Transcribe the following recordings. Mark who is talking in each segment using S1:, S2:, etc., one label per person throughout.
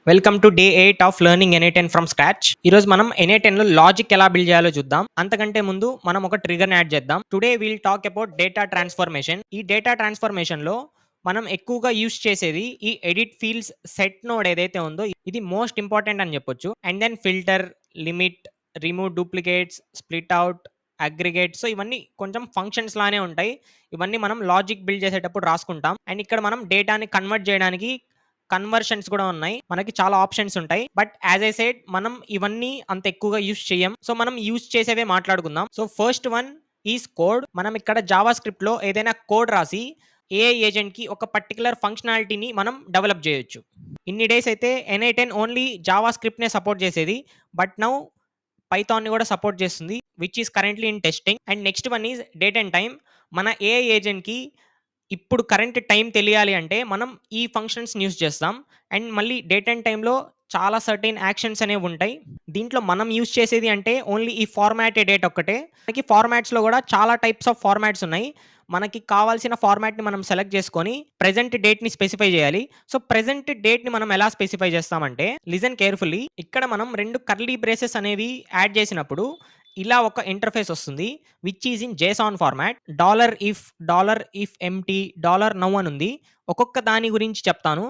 S1: Welcome to day 8 of learning NA10 from scratch. ఈరోజు మనం NA10లో logic ఎలా బిల్డ్ చేయాలో చూద్దాం. అంతకంటే ముందు మనం ఒక ట్రిగర్ యాడ్ చేద్దాం. Today will talk about data transformation. ఈ డేటా ట్రాన్స్ఫర్మేషన్లో మనం ఎక్కువగా యూస్ చేసేది ఈ ఎడిట్ ఫీల్డ్స్ సెట్ నోడ్ ఏదైతే ఉందో ఇది మోస్ట్ ఇంపార్టెంట్ అని చెప్పొచ్చు. And then filter, limit, remove duplicates, split out, aggregate. So ఇవన్నీ కొంచెం ఫంక్షన్స్ లానే ఉంటాయి. ఇవన్నీ మనం లాజిక్ బిల్డ్ చేసేటప్పుడు రాసుకుంటాం. అండ్ ఇక్కడ మనం డేటాని కన్వర్ట్ చేయడానికి కన్వర్షన్స్ కూడా ఉన్నాయి. మనకి చాలా ఆప్షన్స్ ఉంటాయి. బట్ యాజ్ ఐ సెడ్ మనం ఇవన్నీ అంత ఎక్కువగా యూస్ చేయం. సో మనం యూస్ చేసేవే మాట్లాడుకుందాం. So first one is code. మనం ఇక్కడ జావా స్క్రిప్ట్ లో ఏదైనా కోడ్ రాసి ఏఐ ఏజెంట్ కి ఒక పర్టికులర్ ఫంక్షనాలిటీని మనం డెవలప్ చేయొచ్చు. ఇన్ని డేస్ అయితే NA10 ఓన్లీ జావా స్క్రిప్ట్ నే సపోర్ట్ చేసేది. బట్ నౌ పైథాన్ ని కూడా సపోర్ట్ చేస్తుంది, which is currently in testing. And next one is date and time. మన ఏఐ ఏజెంట్ కి ఇప్పుడు కరెంట్ టైం తెలియాలి అంటే మనం ఈ ఫంక్షన్స్ని యూస్ చేస్తాం. అండ్ మళ్ళీ డేట్ అండ్ టైంలో చాలా సర్టెన్ యాక్షన్స్ అనేవి ఉంటాయి. దీంట్లో మనం యూస్ చేసేది అంటే ఓన్లీ ఈ ఫార్మాటెడ్ డేట్ ఒక్కటే. మనకి ఫార్మాట్స్లో కూడా చాలా టైప్స్ ఆఫ్ ఫార్మాట్స్ ఉన్నాయి. మనకి కావాల్సిన ఫార్మాట్ని మనం సెలెక్ట్ చేసుకొని ప్రెజెంట్ డేట్ని స్పెసిఫై చేయాలి. సో ప్రెజెంట్ డేట్ని మనం ఎలా స్పెసిఫై చేస్తామంటే లిజన్ కేర్ఫుల్లీ. ఇక్కడ మనం 2 కర్లీ బ్రేసెస్ అనేవి యాడ్ చేసినప్పుడు ఇలా ఒక ఇంటర్ఫేస్ వస్తుంది, which is in జేసాన్ format. $if empty $now అని ఉంది. ఒక్కొక్క దాని గురించి చెప్తాను.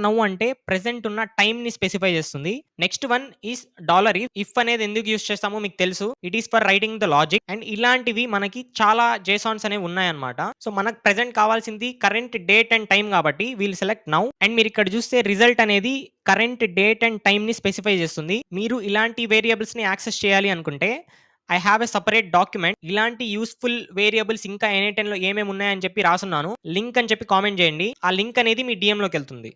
S1: $now అంటే ప్రెసెంట్ ఉన్న టైంని స్పెసిఫై చేస్తుంది. నెక్స్ట్ వన్ ఈస్ $if అనేది ఎందుకు యూస్ చేస్తామో మీకు తెలుసు. It is for writing the logic. And ఇలాంటివి మనకి చాలా జేసాన్స్ అనేవి ఉన్నాయన్నమాట. సో మనకు ప్రెసెంట్ కావాల్సింది కరెంట్ డేట్ అండ్ టైం కాబట్టి వీల్ సెలెక్ట్ నౌ. అండ్ మీరు ఇక్కడ చూస్తే రిజల్ట్ అనేది కరెంట్ డేట్ అండ్ టైం ని స్పెసిఫై చేస్తుంది. మీరు ఇలాంటి వేరియబుల్స్ ని యాక్సెస్ చేయాలి అనుకుంటే I have a separate document. ఇలాంటి యూస్ఫుల్ వేరియబుల్స్ ఇంకా NA10 లో ఏమేమి ఉన్నాయని చెప్పి రాసున్నాను. లింక్ అని చెప్పి కామెంట్ చేయండి. ఆ లింక్ అనేది మీ DM లోకి వెళ్తుంది.